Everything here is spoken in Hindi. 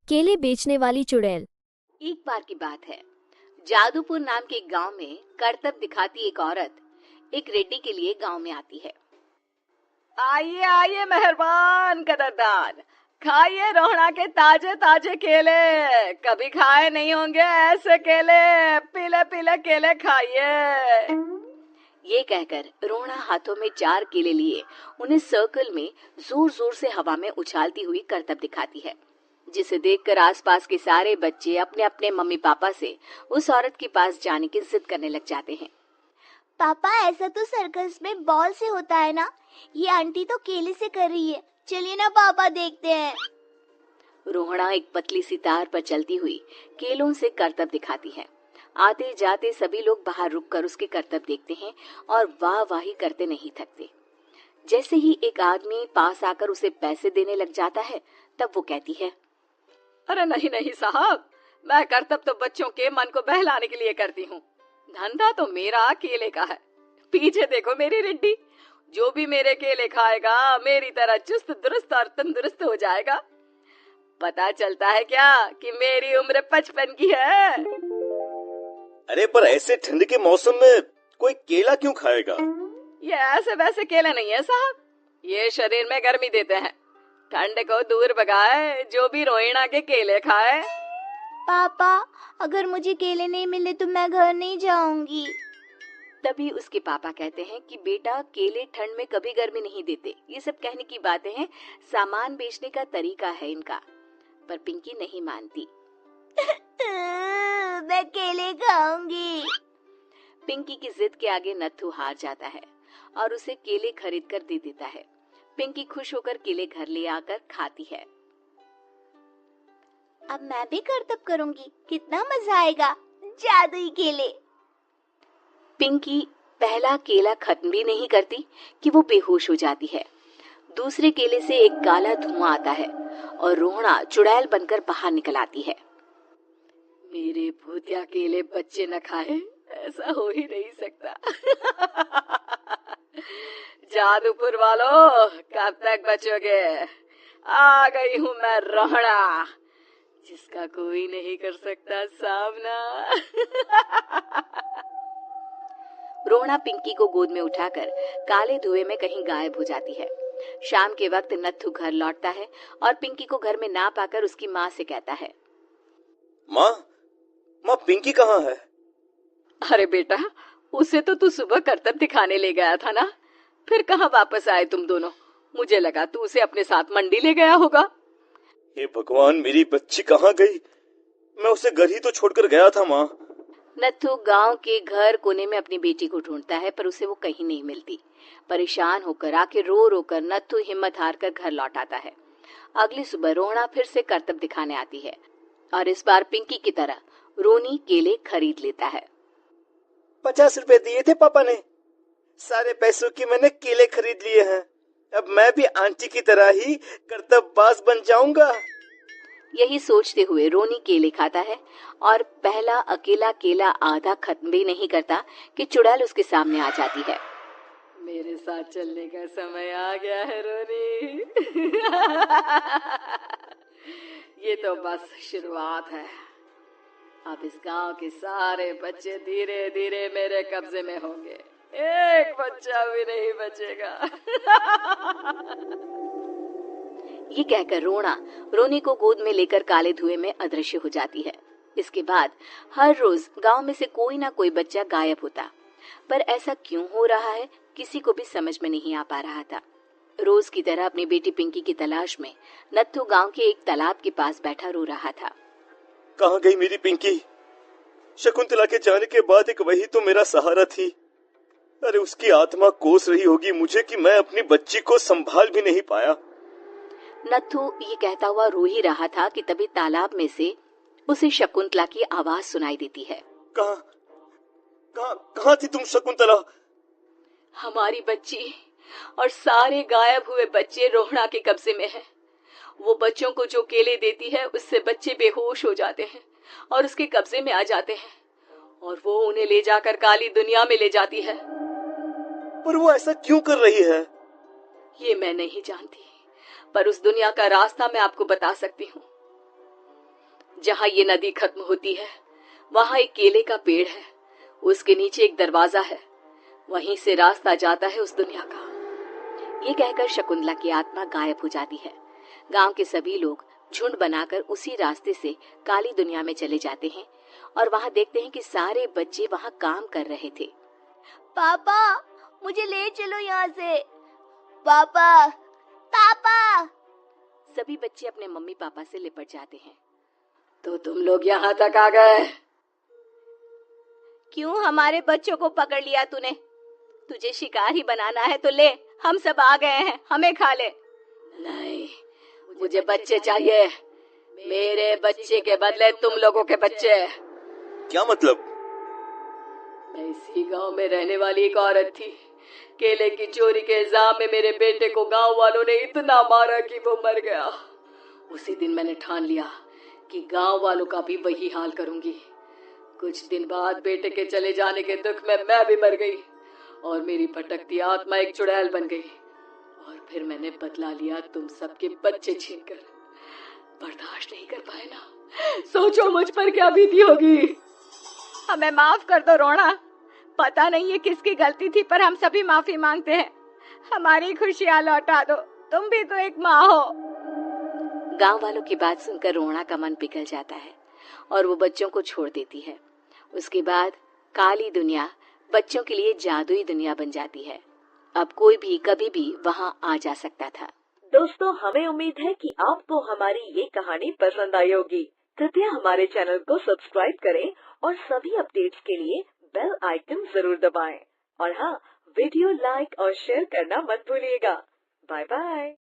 केले बेचने वाली चुड़ैल। एक बार की बात है, जादूपुर नाम के एक गांव में करतब दिखाती एक औरत एक रेड्डी के लिए गांव में आती है। आइए आइए मेहरबान कदरदान, खाइए रोहड़ा के ताजे ताजे केले, कभी खाए नहीं होंगे ऐसे केले, पीले पीले केले खाइए। ये कहकर रोहड़ा हाथों में 4 केले लिए उन्हें सर्कल में जोर जोर से हवा में उछालती हुई करतब दिखाती है, जिसे देखकर आसपास के सारे बच्चे अपने अपने मम्मी पापा से उस औरत के पास जाने की जिद करने लग जाते हैं। पापा, ऐसा तो सर्कस में बॉल से होता है ना, ये आंटी तो केले से कर रही है, चलिए ना पापा देखते हैं। रोहड़ा एक पतली सी तार पर चलती हुई केलों से करतब दिखाती है। आते जाते सभी लोग बाहर रुककर उसके करतब देखते हैं और वाह वाही करते नहीं थकते। जैसे ही एक आदमी पास आकर उसे पैसे देने लग जाता है, तब वो कहती है, अरे नहीं नहीं साहब, मैं करतब तो बच्चों के मन को बहलाने के लिए करती हूँ, धंधा तो मेरा केले का है। पीछे देखो मेरी रिड्डी, जो भी मेरे केले खाएगा मेरी तरह चुस्त दुरुस्त और तंदुरुस्त हो जाएगा। पता चलता है क्या कि मेरी उम्र 55 की है। अरे पर ऐसे ठंड के मौसम में कोई केला क्यों खाएगा? ये ऐसे वैसे केले नहीं है साहब, ये शरीर में गर्मी देते हैं, ठंड को दूर भगाए जो भी रोहिणा के केले खाए। पापा, अगर मुझे केले नहीं मिले तो मैं घर नहीं जाऊंगी। तभी उसके पापा कहते हैं कि बेटा, केले ठंड में कभी गर्मी नहीं देते, ये सब कहने की बातें हैं, सामान बेचने का तरीका है इनका। पर पिंकी नहीं मानती। मैं केले खाऊंगी। पिंकी की जिद के आगे नत्थू हार जाता है और उसे केले खरीद कर दे देता है। पिंकी खुश होकर केले घर ले आकर खाती है। अब मैं भी करतब करूंगी, कितना मजा आएगा, जादुई केले। पिंकी पहला केला खत्म भी नहीं करती कि वो बेहोश हो जाती है। दूसरे केले से एक काला धुआं आता है और रोहड़ा चुड़ैल बनकर बाहर निकल आती है। मेरे भूतिया केले बच्चे न खाए, ऐसा हो ही नहीं सकता। जादूपुर वालों, कब तक बचोगे? आ गई हूँ मैं रोहड़ा, जिसका कोई नहीं कर सकता सामना। रोहड़ा पिंकी को गोद में उठाकर काले धुएं में कहीं गायब हो जाती है। शाम के वक्त नत्थू घर लौटता है और पिंकी को घर में ना पाकर उसकी माँ से कहता है, माँ पिंकी कहाँ है? अरे बेटा, उसे तो तू सुबह करतब दिखाने ले गया था ना, फिर कहाँ वापस आए तुम दोनों? मुझे लगा तू उसे अपने साथ मंडी ले गया होगा। हे भगवान, मेरी बच्ची कहाँ गई? मैं उसे घर ही तो छोड़कर गया था माँ। नत्थू गांव के घर कोने में अपनी बेटी को ढूंढता है, पर उसे वो कहीं नहीं मिलती। परेशान होकर आके रो रो कर नत्थू हिम्मत हार कर घर लौट आता है। अगली सुबह रोहड़ा फिर से करतब दिखाने आती है और इस बार पिंकी की तरह रोनी केले खरीद लेता है। 50 रुपए दिए थे पापा ने, सारे पैसों की मैंने केले खरीद लिए हैं। अब मैं भी आंटी की तरह ही करतबबाज बन जाऊंगा। यही सोचते हुए रोनी केले खाता है और पहला अकेला केला आधा खत्म भी नहीं करता कि चुड़ैल उसके सामने आ जाती है। मेरे साथ चलने का समय आ गया है रोनी। ये तो बस शुरुआत है, अब इस गांव के सारे बच्चे धीरे धीरे मेरे कब्जे में होंगे, एक बच्चा भी नहीं बचेगा। ये कहकर रोना रोनी को गोद में लेकर काले धुएं में अदृश्य हो जाती है। इसके बाद हर रोज गांव में से कोई ना कोई बच्चा गायब होता, पर ऐसा क्यों हो रहा है किसी को भी समझ में नहीं आ पा रहा था। रोज की तरह अपनी बेटी पिंकी की तलाश में नत्थू गांव के एक तालाब के पास बैठा रो रहा था। कहाँ गई मेरी पिंकी? शकुंतला के जाने के बाद एक वही तो मेरा सहारा थी। अरे उसकी आत्मा कोस रही होगी मुझे कि मैं अपनी बच्ची को संभाल भी नहीं पाया। नत्थू ये कहता हुआ रो ही रहा था कि तभी तालाब में से उसे शकुंतला की आवाज सुनाई देती है। कहाँ थी तुम शकुंतला? हमारी बच्ची और सारे गायब हुए बच्चे रोहड़ा के कब्जे में हैं। वो बच्चों को जो केले देती है उससे बच्चे बेहोश हो जाते हैं और उसके कब्जे में आ जाते हैं और वो उन्हें ले जाकर काली दुनिया में ले जाती है। पर वो ऐसा क्यों कर रही है? ये मैं नहीं जानती, पर उस दुनिया का रास्ता मैं आपको बता सकती हूँ। जहाँ ये नदी खत्म होती है वहाँ एक केले का पेड़ है, उसके नीचे एक दरवाजा है, वहीं से रास्ता जाता है उस दुनिया का। ये कहकर शकुंतला की आत्मा गायब हो जाती है। गांव के सभी लोग झुंड बनाकर उसी रास्ते से काली दुनिया में चले जाते हैं और वहाँ देखते हैं कि सारे बच्चे वहाँ काम कर रहे थे। पापा मुझे ले चलो यहाँ से। पापा पापा। सभी बच्चे अपने मम्मी पापा से लिपट जाते हैं। तो तुम लोग यहाँ तक आ गए? क्यों हमारे बच्चों को पकड़ लिया तूने? तुझे शिकार ही बनाना है तो ले, हम सब आ गए हैं, हमें खा ले। नहीं, मुझे बच्चे चाहिए, मेरे बच्चे के बदले तुम लोगों के बच्चे। क्या मतलब? मैं इसी गांव में रहने वाली एक औरत थी। केले की चोरी के इल्जाम में मेरे बेटे को गांव वालों ने इतना मारा कि वो मर गया। उसी दिन मैंने ठान लिया कि गांव वालों का भी वही हाल करूंगी। कुछ दिन बाद बेटे के चले जाने के दुख में मैं भी मर गई और मेरी भटकती आत्मा एक चुड़ैल बन गई। और फिर मैंने बदला लिया तुम सबके बच्चे छीनकर। बर्दाश्त नहीं कर पाए ना, सोचो मुझ पर क्या बीती होगी। हमें माफ कर दो रोना, पता नहीं ये किसकी गलती थी पर हम सभी माफी मांगते हैं। हमारी खुशियाँ लौटा दो, तुम भी तो एक माँ हो। गांव वालों की बात सुनकर रोहना का मन पिघल जाता है और वो बच्चों को छोड़ देती है। उसके बाद काली दुनिया बच्चों के लिए जादुई दुनिया बन जाती है। अब कोई भी कभी भी वहां आ जा सकता था। दोस्तों, हमें उम्मीद है कि आपको हमारी ये कहानी पसंद आई होगी। कृपया हमारे चैनल को सब्सक्राइब करें और सभी अपडेट्स के लिए बेल आइकन जरूर दबाएं। और हाँ, वीडियो लाइक और शेयर करना मत भूलिएगा। Bye bye.